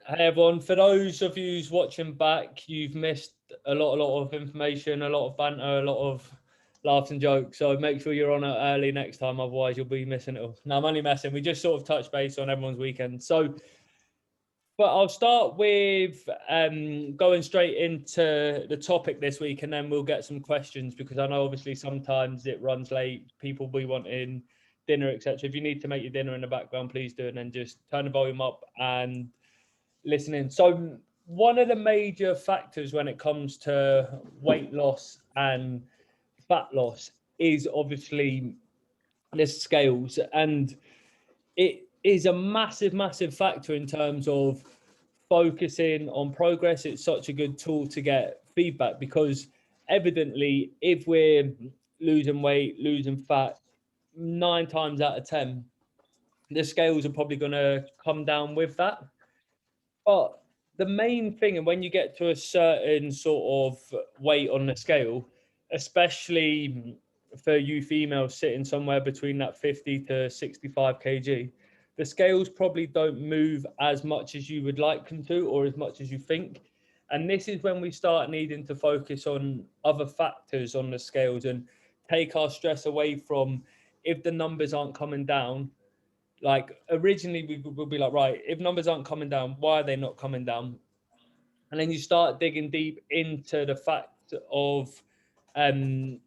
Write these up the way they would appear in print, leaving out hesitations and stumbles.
Hey everyone, for those of you watching back, you've missed a lot of information, a lot of banter, a lot of laughs and jokes. So make sure you're on it early next time, otherwise you'll be missing it all. No, I'm only messing. We just sort of touch base on everyone's weekend. So, but I'll start with going straight into the topic this week, and then we'll get some questions because I know obviously sometimes it runs late. People be wanting dinner, etc. If you need to make your dinner in the background, please do, and then just turn the volume up and listening. So one of the major factors when it comes to weight loss and fat loss is obviously the scales, and it is a massive factor in terms of focusing on progress. It's such a good tool to get feedback because evidently if we're losing weight, losing fat, 9 times out of 10 the scales are probably going to come down with that. But the main thing, and when you get to a certain sort of weight on the scale, especially for you females sitting somewhere between that 50 to 65 kg, the scales probably don't move as much as you would like them to or as much as you think. And this is when we start needing to focus on other factors on the scales and take our stress away from if the numbers aren't coming down. Like originally we would be like, right, if numbers aren't coming down, why are they not coming down? And then you start digging deep into the fact of um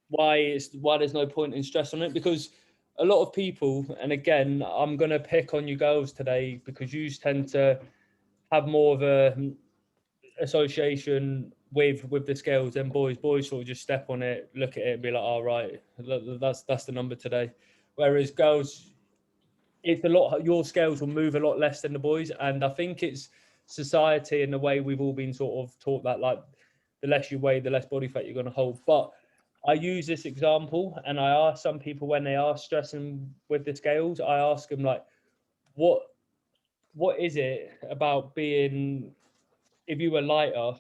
why there's no point in stress on it, because a lot of people, and again I'm going to pick on you girls today because you tend to have more of a association with the scales than boys sort of just step on it, look at it and be like, all right, that's the number today. Whereas girls, it's a lot, your scales will move a lot less than the boys. And I think it's society and the way we've all been sort of taught that, like, the less you weigh, the less body fat you're going to hold. But I use this example and I ask some people when they are stressing with the scales, I ask them like, what is it about being, if you were lighter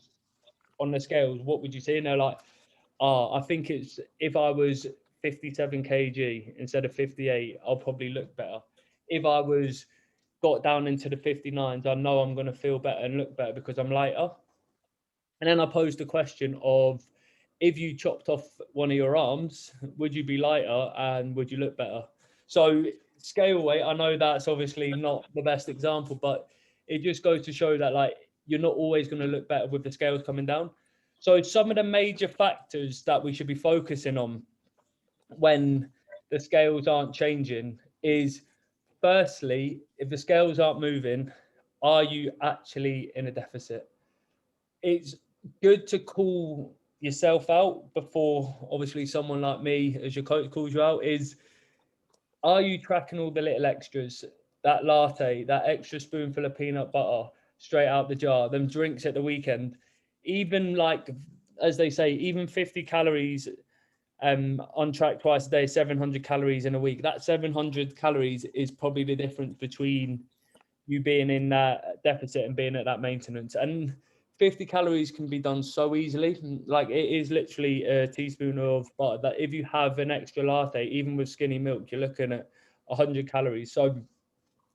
on the scales, what would you say? And they're like, I think it's if I was 57 kg instead of 58, I'll probably look better. If I was got down into the 59s, I know I'm going to feel better and look better because I'm lighter. And then I posed the question of, if you chopped off one of your arms, would you be lighter and would you look better? So scale weight, I know that's obviously not the best example, but it just goes to show that like you're not always going to look better with the scales coming down. So some of the major factors that we should be focusing on when the scales aren't changing is, firstly, if the scales aren't moving, are you actually in a deficit? It's good to call yourself out before obviously someone like me as your coach calls you out. Is, are you tracking all the little extras? That latte, that extra spoonful of peanut butter straight out the jar, them drinks at the weekend, even like, as they say, even 50 calories on track twice a day, 700 calories in a week. That 700 calories is probably the difference between you being in that deficit and being at that maintenance. And 50 calories can be done so easily. Like, it is literally a teaspoon of butter that if you have an extra latte, even with skinny milk, you're looking at 100 calories. So,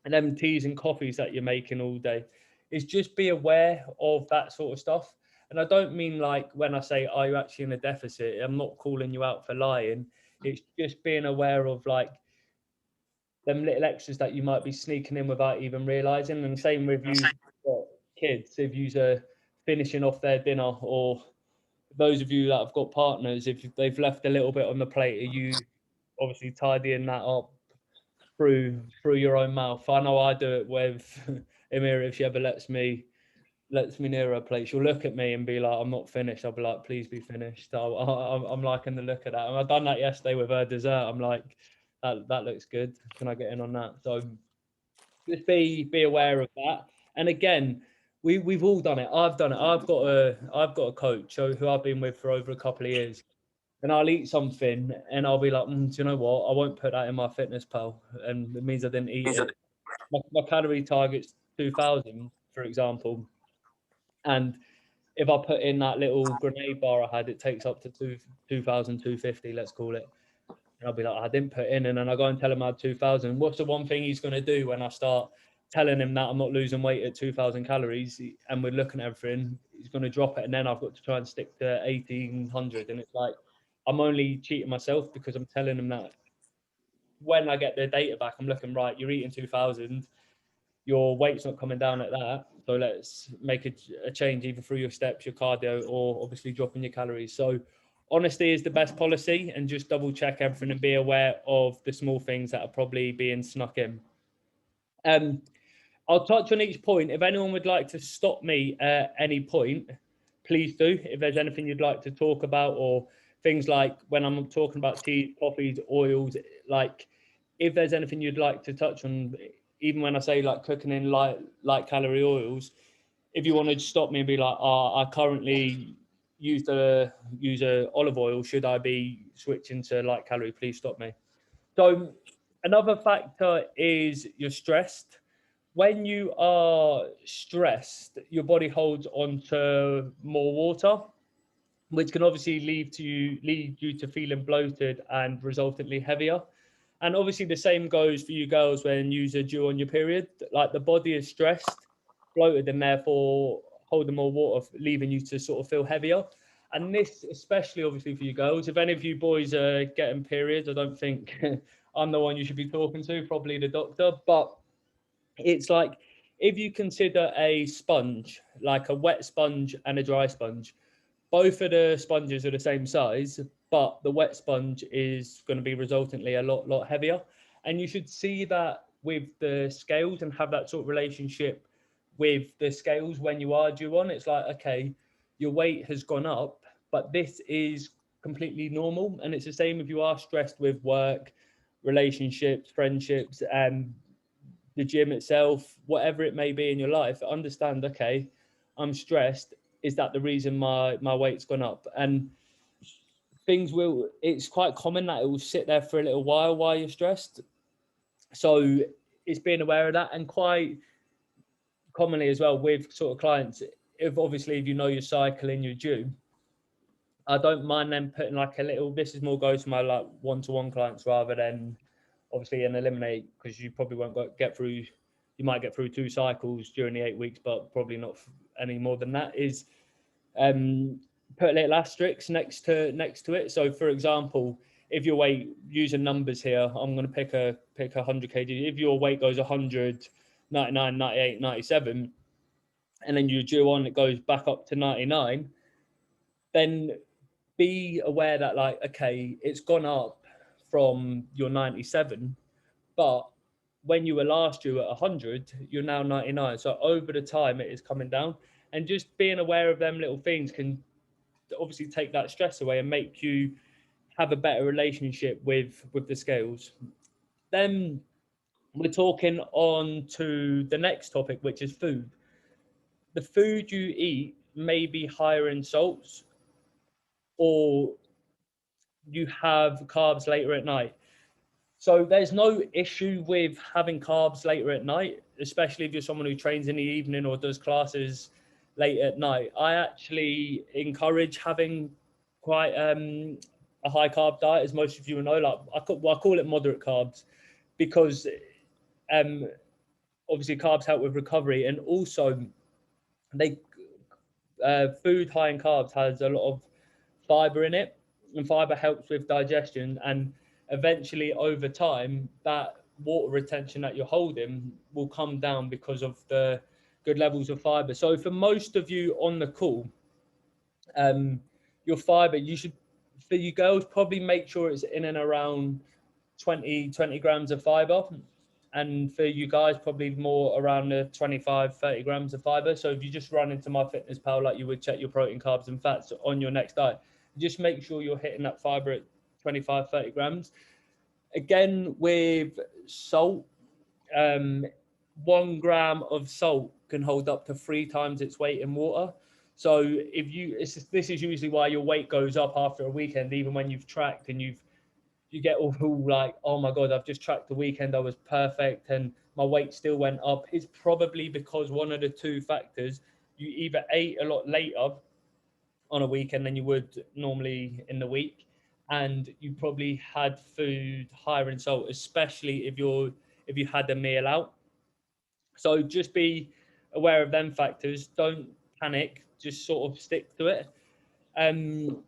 and then teas and coffees that you're making all day, is just be aware of that sort of stuff. And I don't mean like when I say, are you actually in a deficit? I'm not calling you out for lying. It's just being aware of like them little extras that you might be sneaking in without even realizing. And same with you kids, if you're finishing off their dinner, or those of you that have got partners, if they've left a little bit on the plate, are you obviously tidying that up through your own mouth? I know I do it with Amira. If she ever lets me near her plate, she'll look at me and be like, I'm not finished. I'll be like, please be finished. I'm liking the look of that. And I've done that yesterday with her dessert. I'm like, that looks good. Can I get in on that? So just be aware of that. And again, we've all done it. I've done it. I've got a coach who I've been with for over a couple of years. And I'll eat something and I'll be like, do you know what? I won't put that in my fitness pal. And it means I didn't eat it. My calorie target's 2000, for example. And if I put in that little grenade bar I had, it takes up to 2,250, let's call it. And I'll be like, I didn't put in. And then I go and tell him I had 2000. What's the one thing he's going to do when I start telling him that I'm not losing weight at 2,000 calories, and we're looking at everything, he's going to drop it, and then I've got to try and stick to 1,800, and it's like I'm only cheating myself because I'm telling him that when I get the data back, I'm looking right. You're eating 2,000. Your weight's not coming down at that. So let's make a change either through your steps, your cardio, or obviously dropping your calories. So honesty is the best policy, and just double check everything and be aware of the small things that are probably being snuck in. I'll touch on each point. If anyone would like to stop me at any point, please do. If there's anything you'd like to talk about, or things like when I'm talking about teas, coffees, oils, like if there's anything you'd like to touch on, even when I say like cooking in light calorie oils, if you want to stop me and be like, oh, I currently use a olive oil, should I be switching to light calorie? Please stop me. So another factor is you're stressed. When you are stressed, your body holds on to more water, which can obviously lead you to feeling bloated and resultantly heavier. And obviously the same goes for you girls when you're due on your period. Like the body is stressed, bloated, and therefore holding more water, leaving you to sort of feel heavier. And this, especially obviously for you girls, if any of you boys are getting periods, I don't think I'm the one you should be talking to, probably the doctor. But it's like if you consider a sponge, like a wet sponge and a dry sponge, both of the sponges are the same size, but the wet sponge is going to be resultantly a lot heavier. And you should see that with the scales and have that sort of relationship with the scales when you are due on. It's like, okay, your weight has gone up, but this is completely normal. And it's the same if you are stressed with work, relationships, friendships, and the gym itself, whatever it may be in your life. Understand, okay, I'm stressed. Is that the reason my weight's gone up? And things will, it's quite common that it will sit there for a little while you're stressed. So it's being aware of that. And quite commonly as well with sort of clients, if obviously if you know you're cycling, you're due, I don't mind them putting like a little, this is more goes for my like one-to-one clients rather than obviously an eliminate, because you probably won't get through, you might get through 2 cycles during the 8 weeks, but probably not any more than that, is put a little asterisk next to it. So for example, if your weight, using numbers here, I'm going to pick a 100 kg. If your weight goes 100, 99, 98, 97, and then you're due on, it goes back up to 99, then be aware that like, okay, it's gone up from your 97, but when you were last due at 100, you're now 99. So over the time, it is coming down. And just being aware of them little things can obviously take that stress away and make you have a better relationship with the scales. Then we're talking on to the next topic, which is food. The food you eat may be higher in salts, or you have carbs later at night. So there's no issue with having carbs later at night, especially if you're someone who trains in the evening or does classes late at night. I actually encourage having quite a high carb diet, as most of you will know. Like I call it moderate carbs, because obviously carbs help with recovery, and also they food high in carbs has a lot of fiber in it, and fiber helps with digestion, and eventually over time that water retention that you're holding will come down because of the good levels of fiber. So for most of you on the call, your fiber, you should, for you girls, probably make sure it's in and around 20 grams of fiber, and for you guys probably more around the 25-30 grams of fiber. So if you just run into MyFitnessPal like you would check your protein, carbs and fats on your next diet, just make sure you're hitting that fiber at 25-30 grams. Again, with salt, 1 gram of salt can hold up to 3 times its weight in water. So if you, this is usually why your weight goes up after a weekend, even when you've tracked and you get all like, oh my God, I've just tracked the weekend, I was perfect, and my weight still went up. It's probably because one of the 2 factors, you either ate a lot later on a weekend than you would normally in the week, and you probably had food higher in salt, especially if you had a meal out. So just be aware of them factors. Don't panic. Just sort of stick to it. Um,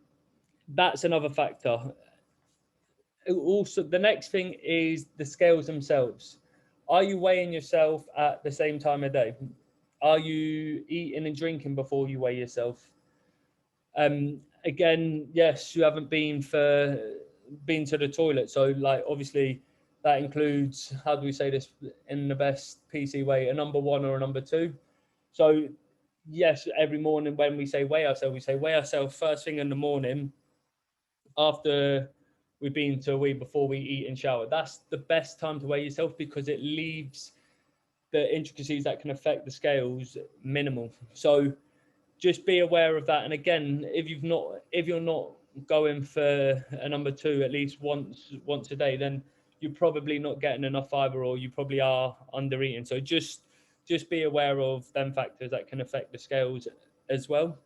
that's another factor. Also, the next thing is the scales themselves. Are you weighing yourself at the same time of day? Are you eating and drinking before you weigh yourself? Again, yes, you haven't been to the toilet, so like obviously that includes, how do we say this in the best PC way, a number one or a number two. So yes, every morning when we say weigh ourselves, we say weigh ourselves first thing in the morning after we've been to a wee, before we eat and shower. That's the best time to weigh yourself because it leaves the intricacies that can affect the scales minimal. So just be aware of that. And again, if you're not going for a number two at least once a day, then you're probably not getting enough fiber, or you probably are under eating. So just be aware of them factors that can affect the scales as well.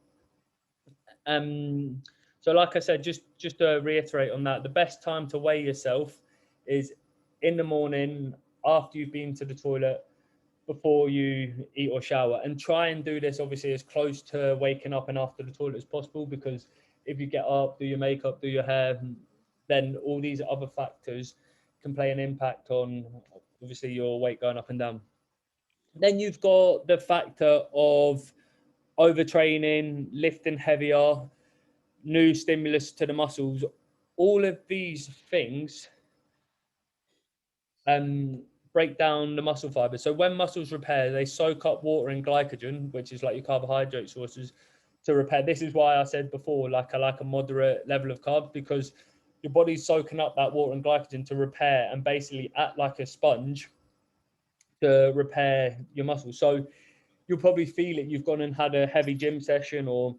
Um, so like I said, just to reiterate on that, the best time to weigh yourself is in the morning after you've been to the toilet, before you eat or shower, and try and do this obviously as close to waking up and after the toilet as possible, because if you get up, do your makeup, do your hair, then all these other factors can play an impact on obviously your weight going up and down. Then you've got the factor of overtraining, lifting heavier, new stimulus to the muscles. All of these things um, break down the muscle fibers. So when muscles repair, they soak up water and glycogen, which is like your carbohydrate sources, to repair. This is why I said before, like a moderate level of carbs, because your body's soaking up that water and glycogen to repair and basically act like a sponge to repair your muscles. So you'll probably feel it. You've gone and had a heavy gym session, or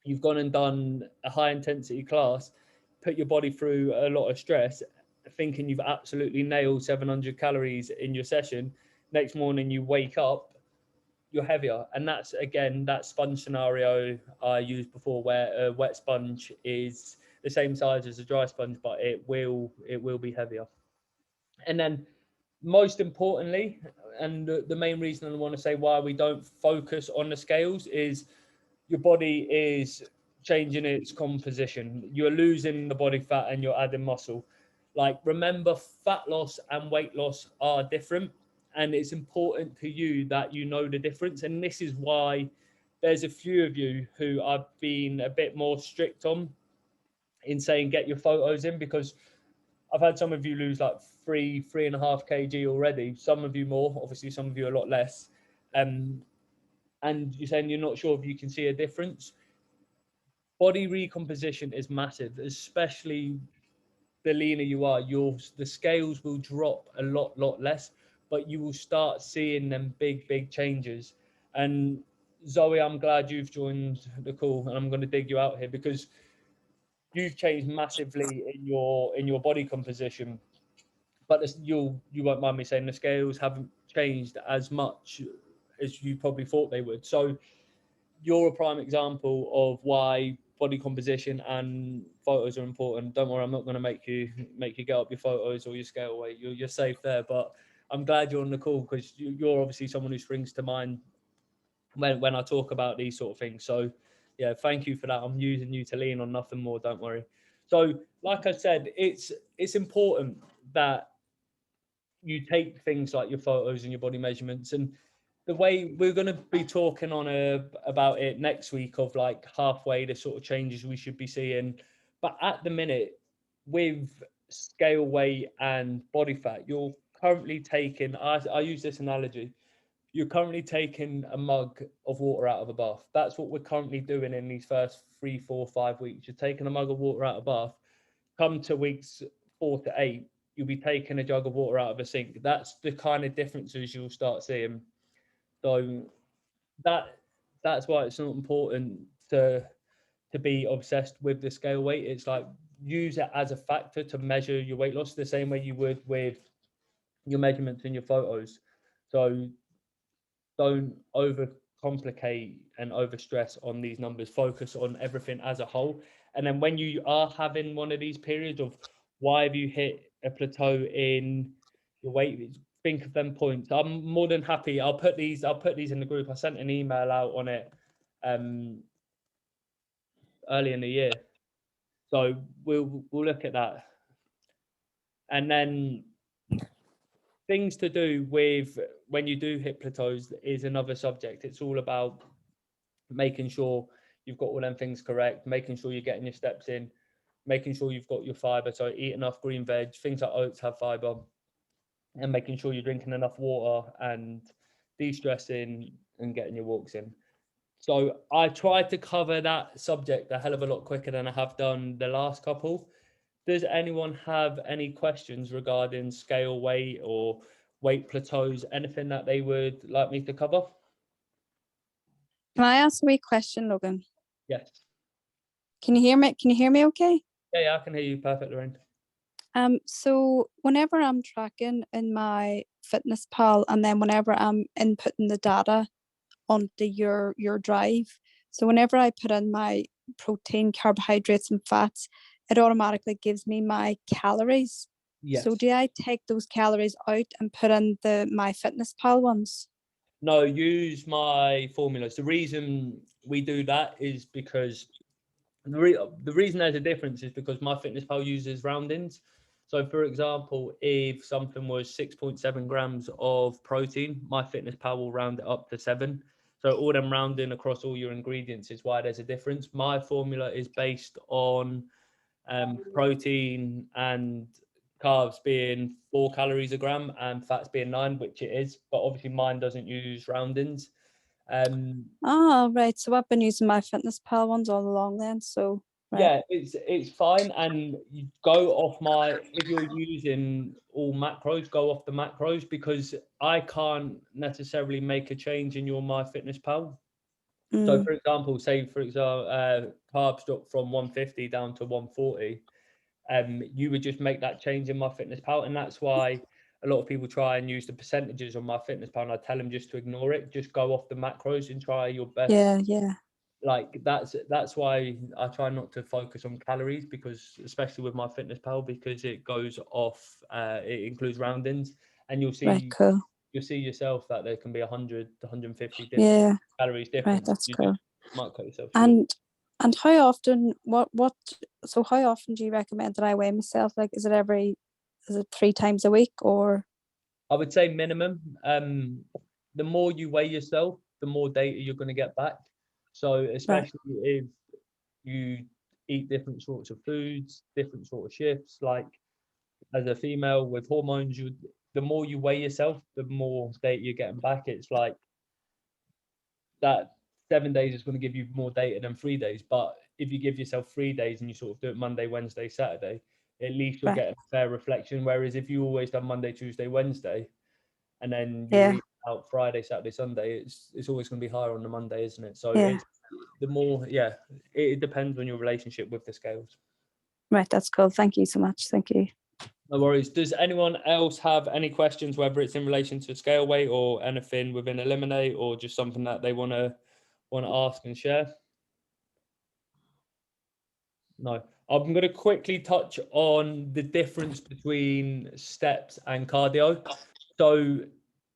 you've gone and done a high intensity class, put your body through a lot of stress, thinking you've absolutely nailed 700 calories in your session. Next morning you wake up, you're heavier. And that's again that sponge scenario I used before, where a wet sponge is the same size as a dry sponge, but it will be heavier. And then most importantly, and the main reason I want to say why we don't focus on the scales is your body is changing its composition. You're losing the body fat and you're adding muscle. Like, remember, fat loss and weight loss are different, and it's important to you that you know the difference. And this is why there's a few of you who I've been a bit more strict on in saying get your photos in, because I've had some of you lose like 3.5 kg already. Some of you more, obviously, some of you a lot less. Um, and you're saying you're not sure if you can see a difference. Body recomposition is massive, especially the leaner you are. The scales will drop a lot less, but you will start seeing them big changes. And Zoe, I'm glad you've joined the call, and I'm going to dig you out here because you've changed massively in your body composition. But you won't mind me saying the scales haven't changed as much as you probably thought they would. So you're a prime example of why body composition and photos are important. Don't worry, I'm not going to make you get up your photos or your scale weight. You're safe there. But I'm glad you're on the call, because you're obviously someone who springs to mind when I talk about these sort of things. So yeah, thank you for that. I'm using you to lean on, nothing more. Don't worry. So like I said, it's important that you take things like your photos and your body measurements. And the way we're going to be talking about it next week, of like halfway the sort of changes we should be seeing. But at the minute, with scale weight and body fat, you're currently taking, I use this analogy, you're currently taking a mug of water out of a bath. That's what we're currently doing in these first 3, 4, 5 weeks. You're taking a mug of water out of a bath. Come to weeks 4 to 8, you'll be taking a jug of water out of a sink. That's the kind of differences you'll start seeing. So that that's why it's not important to be obsessed with the scale weight. It's like, use it as a factor to measure your weight loss the same way you would with your measurements in your photos. So don't overcomplicate and overstress on these numbers. Focus on everything as a whole. And then when you are having one of these periods of why have you hit a plateau in your weight, think of them points. I'm more than happy. I'll put these in the group. I sent an email out on it early in the year, so we'll look at that. And then things to do with when you do hit plateaus is another subject. It's all about making sure you've got all them things correct, making sure you're getting your steps in, making sure you've got your fiber. So eat enough green veg, things like oats have fiber, and making sure you're drinking enough water and de-stressing and getting your walks in. So I tried to cover that subject a hell of a lot quicker than I have done the last couple. Does anyone have any questions regarding scale weight or weight plateaus, anything that they would like me to cover? Can I ask a wee question, Logan? Yes. Can you hear me? Can you hear me okay? Yeah, I can hear you perfect, Lorraine. So whenever I'm tracking in my Fitness Pal, and then whenever I'm inputting the data onto your drive, so whenever I put in my protein, carbohydrates, and fats, it automatically gives me my calories. Yes. So do I take those calories out and put in my Fitness Pal ones? No, use my formulas. The reason we do that is because the reason there's a difference is because MyFitnessPal uses roundings. So, for example, if something was 6.7 grams of protein, MyFitnessPal will round it up to 7. So, all them rounding across all your ingredients is why there's a difference. My formula is based on protein and carbs being 4 calories a gram and fats being 9, which it is. But obviously, mine doesn't use roundings. Right. So I've been using my Fitness Pal ones all along then. So right. Yeah, it's fine. And you go off if you're using all macros, go off the macros, because I can't necessarily make a change in your MyFitnessPal. So for example, carbs drop from 150 down to 140. You would just make that change in MyFitnessPal, and that's why a lot of people try and use the percentages on MyFitnessPal, and I tell them just to ignore it, just go off the macros and try your best. Yeah. Like that's why I try not to focus on calories, because especially with MyFitnessPal, because it goes off, it includes roundings, and you'll see Right, cool. You'll see yourself that there can be 100 to 150 different calories difference. Right, that's You cool. might cut yourself short. And how often how often do you recommend that I weigh myself? Like, is it 3 times a week, or? I would say minimum. The more you weigh yourself, the more data you're going to get back. So especially if you eat different sorts of foods, different sort of shifts, like as a female with hormones, the more you weigh yourself, the more data you're getting back. It's like that 7 days is going to give you more data than 3 days. But if you give yourself 3 days and you sort of do it Monday, Wednesday, Saturday, at least you're getting a fair reflection. Whereas if you always done Monday, Tuesday, Wednesday, and then you're eating out Friday, Saturday, Sunday, it's always going to be higher on the Monday, isn't it? So it's the more, it depends on your relationship with the scales. Right, that's cool. Thank you so much. Thank you. No worries. Does anyone else have any questions, whether it's in relation to scale weight or anything within ELIMIN8, or just something that they want to ask and share? No. I'm going to quickly touch on the difference between steps and cardio. So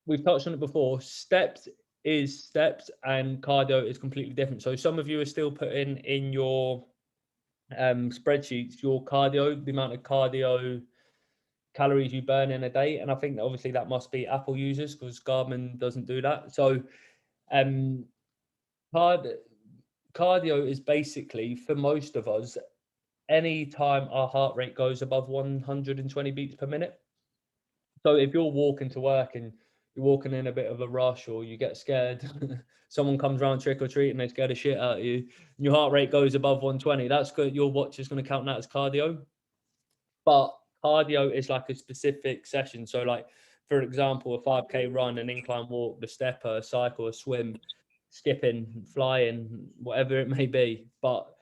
we've touched on it before. Steps is steps and cardio is completely different. So some of you are still putting in your spreadsheets your cardio, the amount of cardio calories you burn in a day, and I think that obviously that must be Apple users, because Garmin doesn't do that. So cardio is basically, for most of us, any time our heart rate goes above 120 beats per minute. So if you're walking to work and you're walking in a bit of a rush, or you get scared, someone comes around trick or treat and they scare the shit out of you, and your heart rate goes above 120, that's good. Your watch is going to count that as cardio. But cardio is like a specific session. So like, for example, a 5K run, an incline walk, the stepper, a cycle, a swim, skipping, flying, whatever it may be. But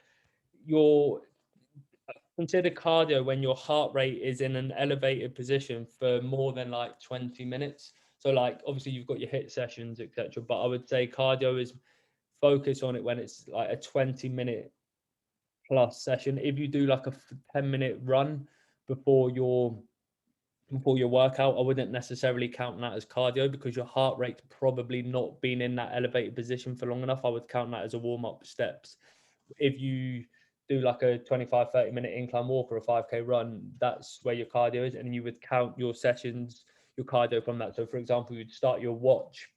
consider cardio when your heart rate is in an elevated position for more than like 20 minutes. So like, obviously you've got your HIIT sessions, etc. But I would say cardio is focus on it when it's like a 20-minute plus session. If you do like a 10-minute run before your before your workout. I wouldn't necessarily count that as cardio because your heart rate's probably not been in that elevated position for long enough. I would count that as a warm-up steps. If you do like a 25-30 minute incline walk or a 5k run, that's where your cardio is, and you would count your sessions, your cardio from that. So for example, you'd start your watch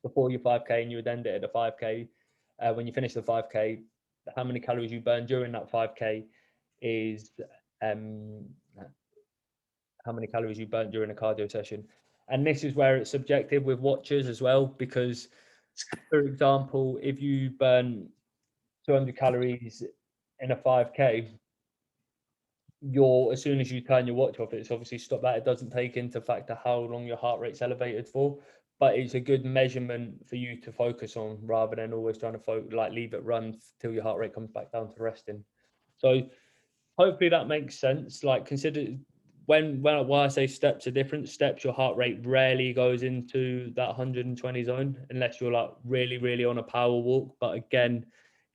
before your 5k and you would end it at a 5k. When you finish the 5k, how many calories you burn during that 5k is how many calories you burnt during a cardio session. And this is where it's subjective with watches as well, because for example, if you burn 200 calories in a 5k, as soon as you turn your watch off, it's obviously stop that. It doesn't take into factor how long your heart rate's elevated for, but it's a good measurement for you to focus on rather than always trying to leave it run till your heart rate comes back down to resting. So hopefully that makes sense. Like, consider when I say steps are different. Steps, your heart rate rarely goes into that 120 zone unless you're like really on a power walk. But again,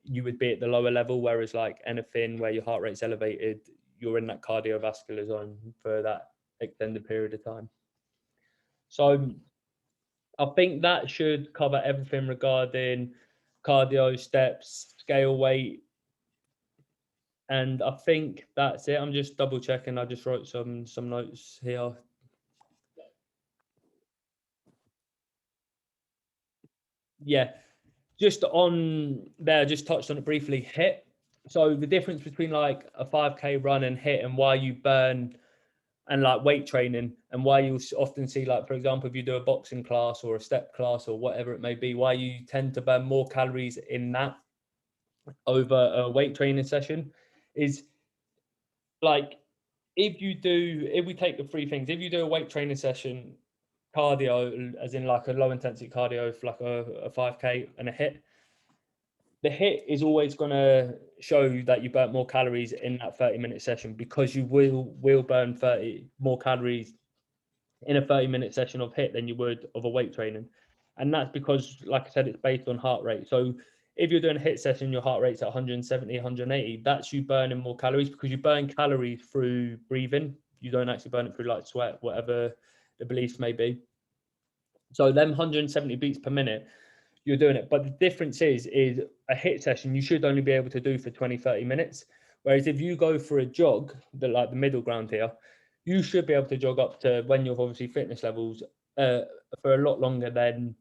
you would be at the lower level, whereas like anything where your heart rate's elevated, you're in that cardiovascular zone for that extended period of time. So I think that should cover everything regarding cardio, steps, scale weight, and I think that's it. I'm just double checking. I just wrote some notes here. Yeah, just on there, just touched on it briefly. HIIT. So the difference between like a 5k run and HIIT, and why you burn, and like weight training, and why you often see, like for example, if you do a boxing class or a step class or whatever it may be, why you tend to burn more calories in that over a weight training session is like, if we take the three things, if you do a weight training session, cardio, as in like a low intensity cardio for like a 5k and a HIIT, the HIIT is always going to show you that you burnt more calories in that 30-minute session, because you will burn 30 more calories in a 30-minute session of HIIT than you would of a weight training. And that's because, like I said, it's based on heart rate. So if you're doing a HIIT session, your heart rate's at 170, 180, that's you burning more calories, because you burn calories through breathing. You don't actually burn it through like sweat, whatever the beliefs may be. So them 170 beats per minute, you're doing it. But the difference is a HIIT session you should only be able to do for 20-30 minutes. Whereas if you go for a jog, like the middle ground here, you should be able to jog up to, when you're obviously fitness levels, for a lot longer than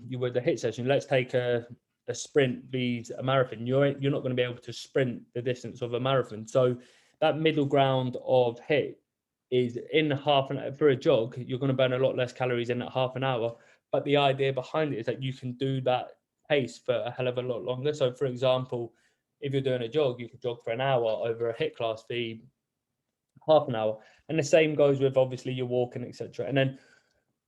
you would a HIIT session. Let's take a sprint vs a marathon. You're not going to be able to sprint the distance of a marathon. So that middle ground of HIIT is in half an hour. For a jog, you're going to burn a lot less calories in that half an hour. But the idea behind it is that you can do that pace for a hell of a lot longer. So for example, if you're doing a jog, you could jog for an hour over a HIIT class for half an hour. And the same goes with obviously your walking, etc. And then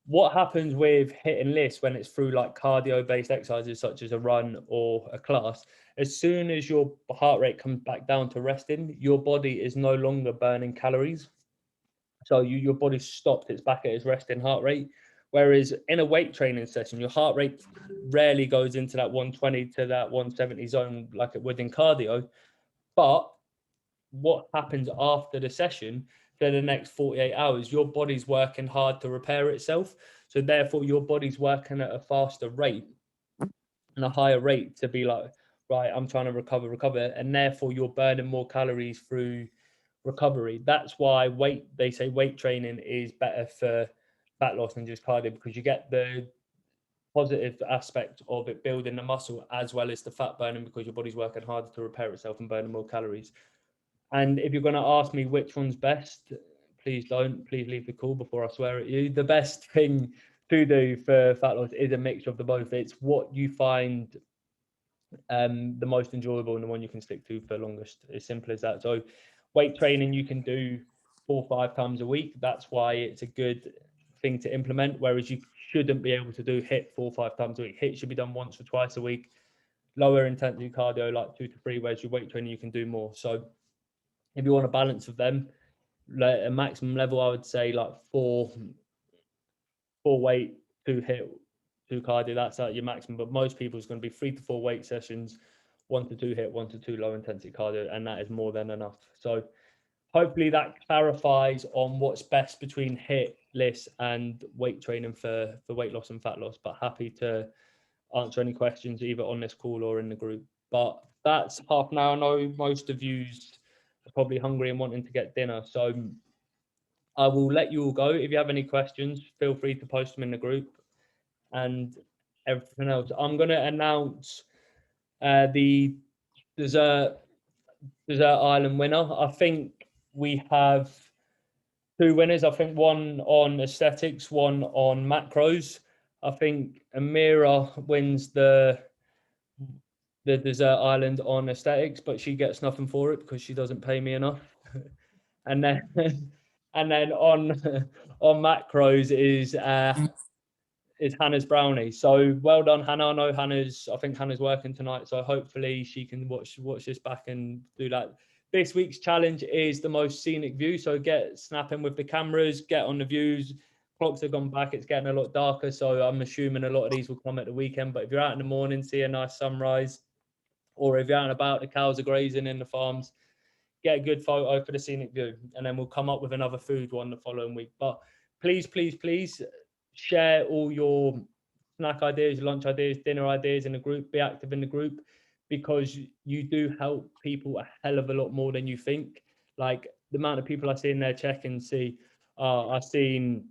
what happens with HIIT and lifts when it's through like cardio based exercises such as a run or a class, as soon as your heart rate comes back down to resting, your body is no longer burning calories. So your body stopped, it's back at its resting heart rate. Whereas in a weight training session, your heart rate rarely goes into that 120 to that 170 zone like it would in cardio. But what happens after the session for the next 48 hours, your body's working hard to repair itself. So therefore your body's working at a faster rate and a higher rate to be like, right, I'm trying to recover. And therefore you're burning more calories through recovery. That's why they say weight training is better for fat loss than just cardio, because you get the positive aspect of it building the muscle as well as the fat burning, because your body's working harder to repair itself and burning more calories. And if you're going to ask me which one's best, please leave the call before I swear at you. The best thing to do for fat loss is a mixture of the both. It's what you find the most enjoyable and the one you can stick to for longest. As simple as that. So weight training you can do 4 or 5 times a week. That's why it's a good thing to implement. Whereas you shouldn't be able to do HIIT 4 or 5 times a week. HIIT should be done once or twice a week. Lower intensity cardio like 2 to 3, whereas your weight training you can do more. So if you want a balance of them, like a maximum level, I would say like four weight, 2 HIIT, 2 cardio. That's at your maximum. But most people is going to be 3 to 4 weight sessions, 1 to 2 HIIT, 1 to 2 low intensity cardio, and that is more than enough. So hopefully that clarifies on what's best between HIIT, LISS and weight training for weight loss and fat loss. But happy to answer any questions either on this call or in the group. But that's half an hour. I know most of you are probably hungry and wanting to get dinner, so I will let you all go. If you have any questions, feel free to post them in the group and everything else. I'm going to announce the dessert island winner. I think we have 2 winners. I think one on aesthetics, one on macros. I think Amira wins the dessert island on aesthetics, but she gets nothing for it because she doesn't pay me enough. And then on macros is Hannah's brownie. So well done, Hannah. I know I think Hannah's working tonight, so hopefully she can watch this back and do that. This week's challenge is the most scenic view. So get snapping with the cameras, get on the views. Clocks have gone back. It's getting a lot darker, so I'm assuming a lot of these will come at the weekend. But if you're out in the morning, see a nice sunrise, or if you're out and about, the cows are grazing in the farms, get a good photo for the scenic view, and then we'll come up with another food one the following week. But please share all your snack ideas, lunch ideas, dinner ideas in the group. Be active in the group, because you do help people a hell of a lot more than you think. Like the amount of people I see in there check and see, I've seen,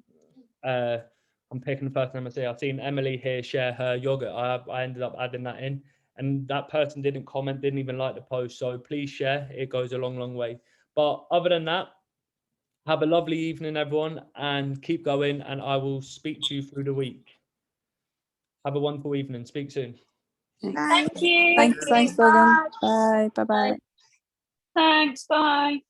I'm picking the first name I see, I've seen Emily here share her yogurt. I ended up adding that in, and that person didn't comment, didn't even like the post. So please share, it goes a long way. But other than that, have a lovely evening, everyone, and keep going, and I will speak to you through the week. Have a wonderful evening. Speak soon. Thank you. Thanks, Logan. Bye. Bye. Thanks. Bye.